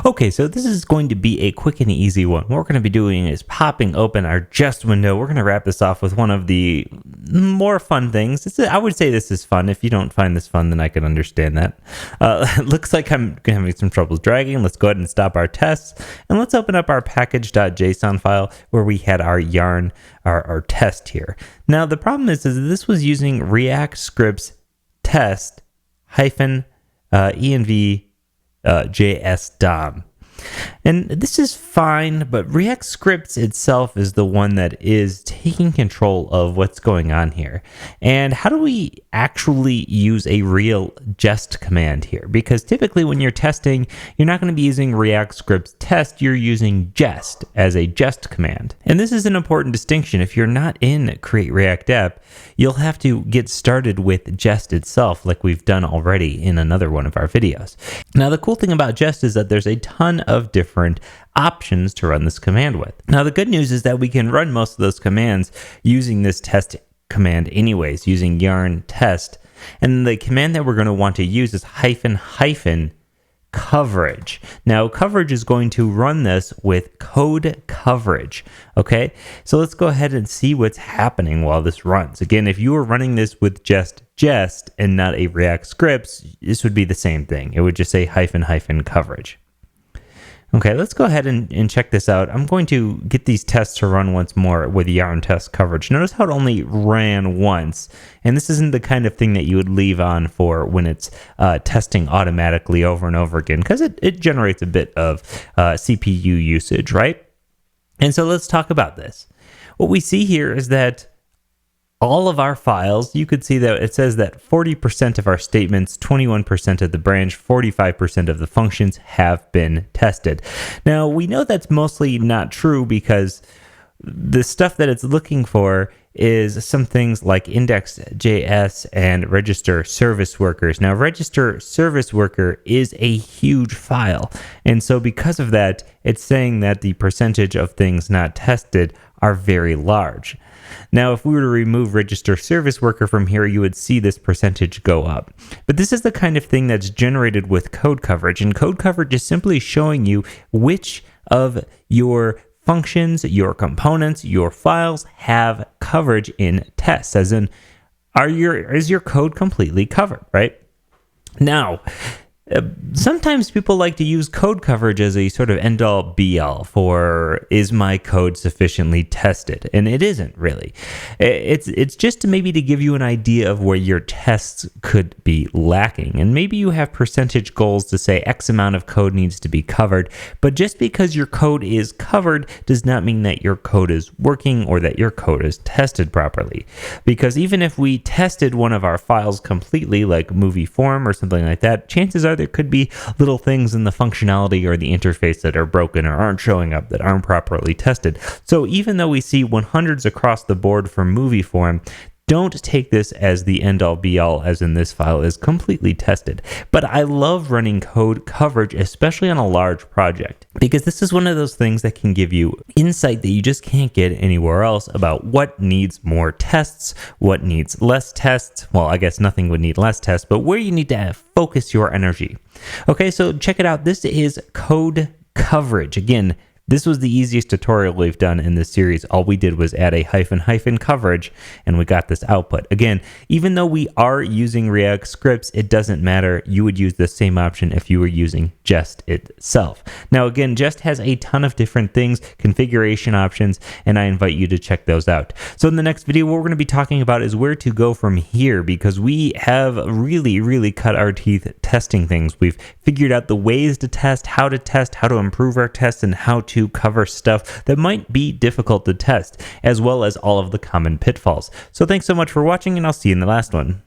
Okay, so this is going to be a quick and easy one. What we're going to be doing is popping open our Jest window. We're going to wrap this off with one of the more fun things. I would say this is fun. If you don't find this fun, then I can understand that. It looks like I'm having some troubles dragging. Let's go ahead and stop our tests. And let's open up our package.json file where we had our yarn, our test here. Now, the problem is this was using React scripts test hyphen env JS DOM. And this is fine, but React scripts itself is the one that is taking control of what's going on here. And how do we actually use a real Jest command here? Because typically when you're testing, you're not going to be using React scripts test, you're using Jest as a Jest command. And this is an important distinction. If you're not in Create React App, you'll have to get started with Jest itself like we've done already in another one of our videos. Now, the cool thing about Jest is that there's a ton of different options to run this command with. Now, the good news is that we can run most of those commands using this test command anyways, using yarn test. And the command that we're going to want to use is hyphen coverage. Now, coverage is going to run this with code coverage. Okay, so let's go ahead and see what's happening while this runs. Again, if you were running this with just Jest and not a React scripts, this would be the same thing. It would just say hyphen coverage. Okay, let's go ahead and check this out. I'm going to get these tests to run once more with yarn test coverage. Notice how it only ran once, and this isn't the kind of thing that you would leave on for when it's testing automatically over and over again, because it generates a bit of CPU usage, right? And so let's talk about this. What we see here is that all of our files, you could see that it says that 40% of our statements, 21% of the branch, 45% of the functions have been tested. Now, we know that's mostly not true because the stuff that it's looking for is some things like index.js and register service workers. Now, register service worker is a huge file. And so because of that, it's saying that the percentage of things not tested are very large. Now, if we were to remove register service worker from here, you would see this percentage go up. But this is the kind of thing that's generated with code coverage. And code coverage is simply showing you which of your functions, your components, your files have coverage in tests, as in, is your code completely covered, right? Now, sometimes people like to use code coverage as a sort of end-all be-all for, is my code sufficiently tested? And it isn't really. It's just maybe to give you an idea of where your tests could be lacking. And maybe you have percentage goals to say X amount of code needs to be covered. But just because your code is covered does not mean that your code is working or that your code is tested properly. Because even if we tested one of our files completely, like movie form or something like that, chances are there could be little things in the functionality or the interface that are broken or aren't showing up, that aren't properly tested. So even though we see 100s across the board for movie form, don't take this as the end-all be-all, as in this file is completely tested. But I love running code coverage, especially on a large project, because this is one of those things that can give you insight that you just can't get anywhere else about what needs more tests, what needs less tests. Well, I guess nothing would need less tests, but where you need to focus your energy. Okay, so check it out. This is code coverage. Again, this was the easiest tutorial we've done in this series. All we did was add a hyphen coverage, and we got this output. Again, even though we are using React scripts, it doesn't matter. You would use the same option if you were using Jest itself. Now, again, Jest has a ton of different things, configuration options, and I invite you to check those out. So in the next video, what we're going to be talking about is where to go from here, because we have really cut our teeth testing things. We've figured out the ways to test, how to improve our tests, and how to cover stuff that might be difficult to test, as well as all of the common pitfalls. So thanks so much for watching, and I'll see you in the last one.